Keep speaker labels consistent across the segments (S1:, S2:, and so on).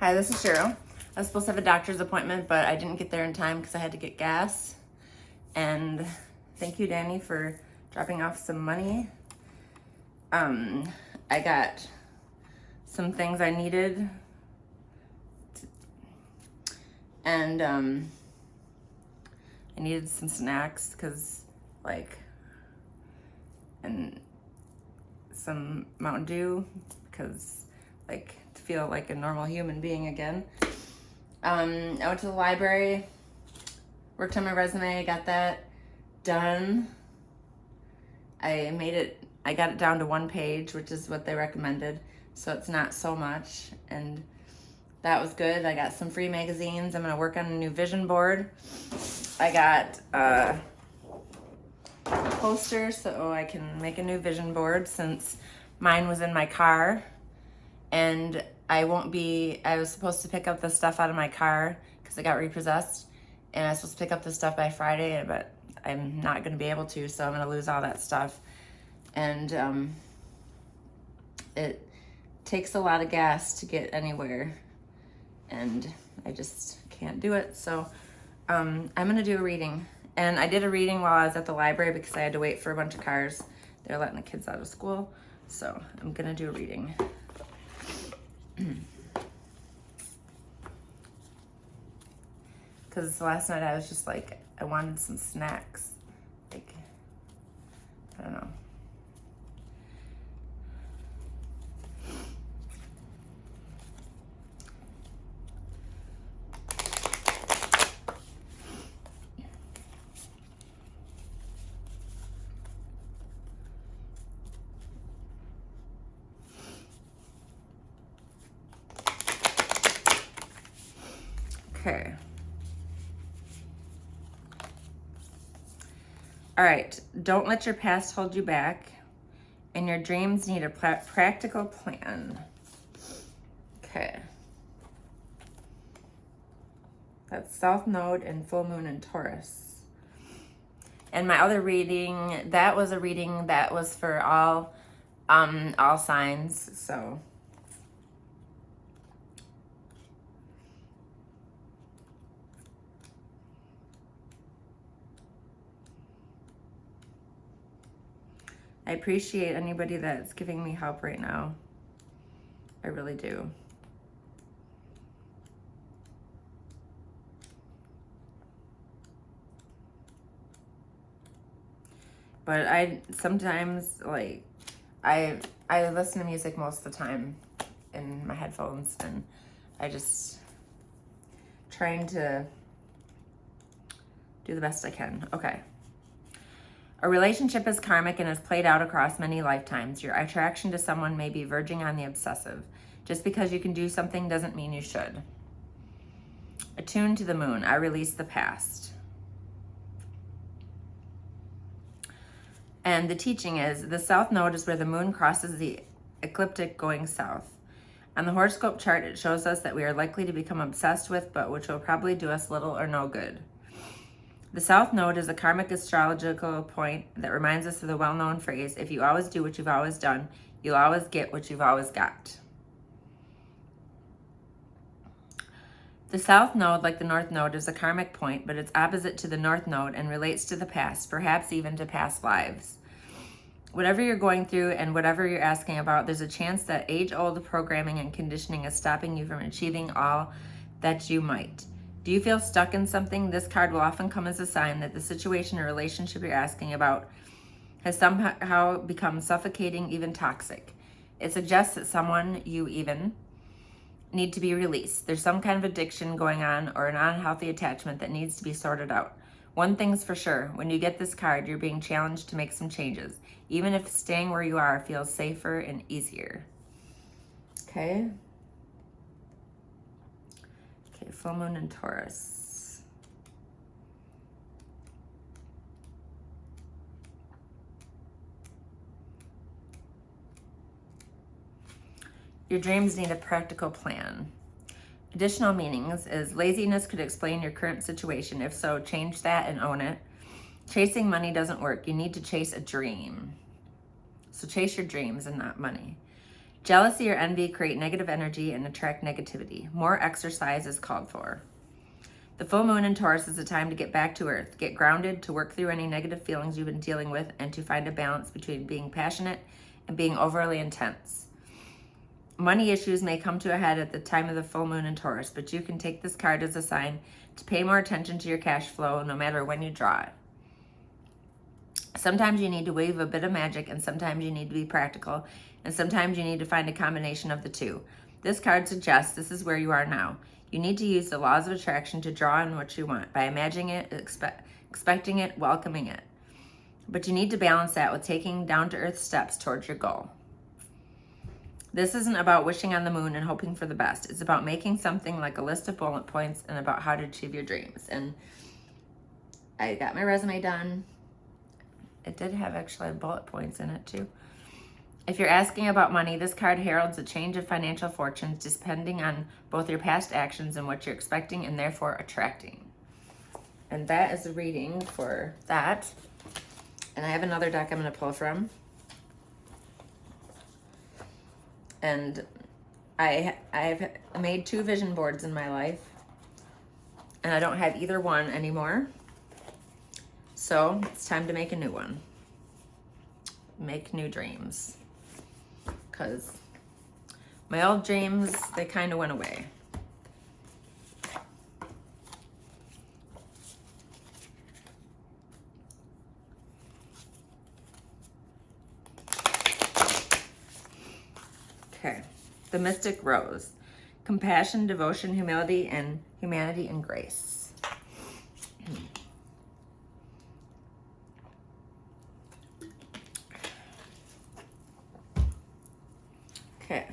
S1: Hi, this is Cheryl. I was supposed to have a doctor's appointment, but I didn't get there in time because I had to get gas. And thank you, Danny, for dropping off some money. I got some things I needed. And I needed some snacks and some Mountain Dew because to feel like a normal human being again. I went to the library, worked on my resume, got that done. I got it down to 1 page, which is what they recommended, so it's not so much, and that was good. I got some free magazines. I'm gonna work on a new vision board. I got a poster so I can make a new vision board since mine was in my car, and I was supposed to pick up the stuff out of my car because it got repossessed, and I was supposed to pick up the stuff by Friday, but I'm not gonna be able to, so I'm gonna lose all that stuff. And it takes a lot of gas to get anywhere, and I just can't do it. So I'm gonna do a reading. And I did a reading while I was at the library because I had to wait for a bunch of cars. They're letting the kids out of school. So I'm gonna do a reading. Because last night I was just like, I wanted some snacks. I don't know. Okay. All right. Don't let your past hold you back, and your dreams need a practical plan. Okay. That's South Node and Full Moon in Taurus. And my other reading, that was a reading that was for all signs. So I appreciate anybody that's giving me help right now. I really do. But I sometimes I listen to music most of the time in my headphones, and I just trying to do the best I can. Okay. A relationship is karmic and is played out across many lifetimes. Your attraction to someone may be verging on the obsessive. Just because you can do something doesn't mean you should. Attuned to the moon, I release the past. And the teaching is, the south node is where the moon crosses the ecliptic going south. On the horoscope chart, it shows us that we are likely to become obsessed with, but which will probably do us little or no good. The South Node is a karmic astrological point that reminds us of the well-known phrase, if you always do what you've always done, you'll always get what you've always got. The South Node, like the North Node, is a karmic point, but it's opposite to the North Node and relates to the past, perhaps even to past lives. Whatever you're going through and whatever you're asking about, there's a chance that age-old programming and conditioning is stopping you from achieving all that you might. Do you feel stuck in something? This card will often come as a sign that the situation or relationship you're asking about has somehow become suffocating, even toxic. It suggests that someone you even need to be released. There's some kind of addiction going on or an unhealthy attachment that needs to be sorted out. One thing's for sure, when you get this card, you're being challenged to make some changes, even if staying where you are feels safer and easier. Okay. Full moon in Taurus. Your dreams need a practical plan. Additional meanings is laziness could explain your current situation. If so, change that and own it. Chasing money doesn't work. You need to chase a dream. So chase your dreams and not money. Jealousy or envy create negative energy and attract negativity. More exercise is called for. The full moon in Taurus is a time to get back to earth, get grounded, to work through any negative feelings you've been dealing with, and to find a balance between being passionate and being overly intense. Money issues may come to a head at the time of the full moon in Taurus, but you can take this card as a sign to pay more attention to your cash flow no matter when you draw it. Sometimes you need to weave a bit of magic, and sometimes you need to be practical, and sometimes you need to find a combination of the two. This card suggests this is where you are now. You need to use the laws of attraction to draw in what you want by imagining it, expecting it, welcoming it. But you need to balance that with taking down-to-earth steps towards your goal. This isn't about wishing on the moon and hoping for the best. It's about making something like a list of bullet points and about how to achieve your dreams. And I got my resume done. It did have actually bullet points in it too. If you're asking about money, this card heralds a change of financial fortunes depending on both your past actions and what you're expecting and therefore attracting. And that is the reading for that. And I have another deck I'm going to pull from. And I've made 2 vision boards in my life, and I don't have either one anymore. So it's time to make a new one. Make new dreams. Because my old dreams, they kind of went away. Okay, the Mystic Rose. Compassion, devotion, humility, and humanity and grace. Okay.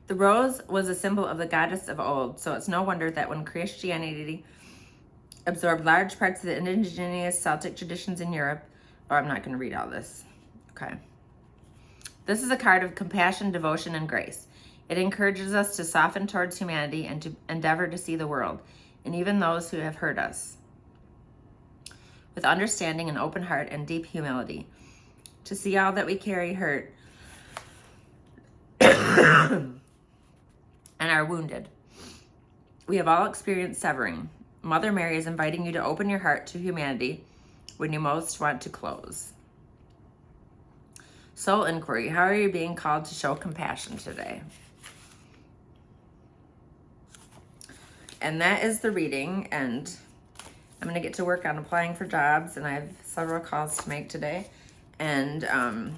S1: The rose was a symbol of the goddess of old, so it's no wonder that when Christianity absorbed large parts of the indigenous Celtic traditions in Europe, I'm not going to read all this. Okay. This is a card of compassion, devotion, and grace. It encourages us to soften towards humanity and to endeavor to see the world, and even those who have hurt us, with understanding, an open heart, and deep humility. To see all that we carry hurt and are wounded. We have all experienced severing. Mother Mary is inviting you to open your heart to humanity when you most want to close. Soul inquiry. How are you being called to show compassion today? And that is the reading, and I'm going to get to work on applying for jobs, and I have several calls to make today. And I'm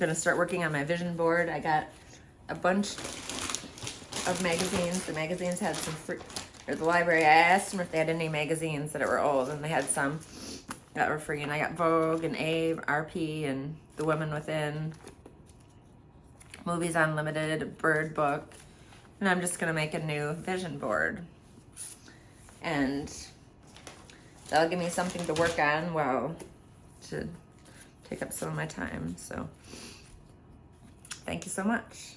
S1: going to start working on my vision board. I got a bunch of magazines. The magazines had some free, or the library, I asked them if they had any magazines that were old, and they had some that were free. And I got Vogue and Abe, RP, and The Woman Within, Movies Unlimited, Bird Book. And I'm just going to make a new vision board. And that'll give me something to work on while to take up some of my time. So thank you so much.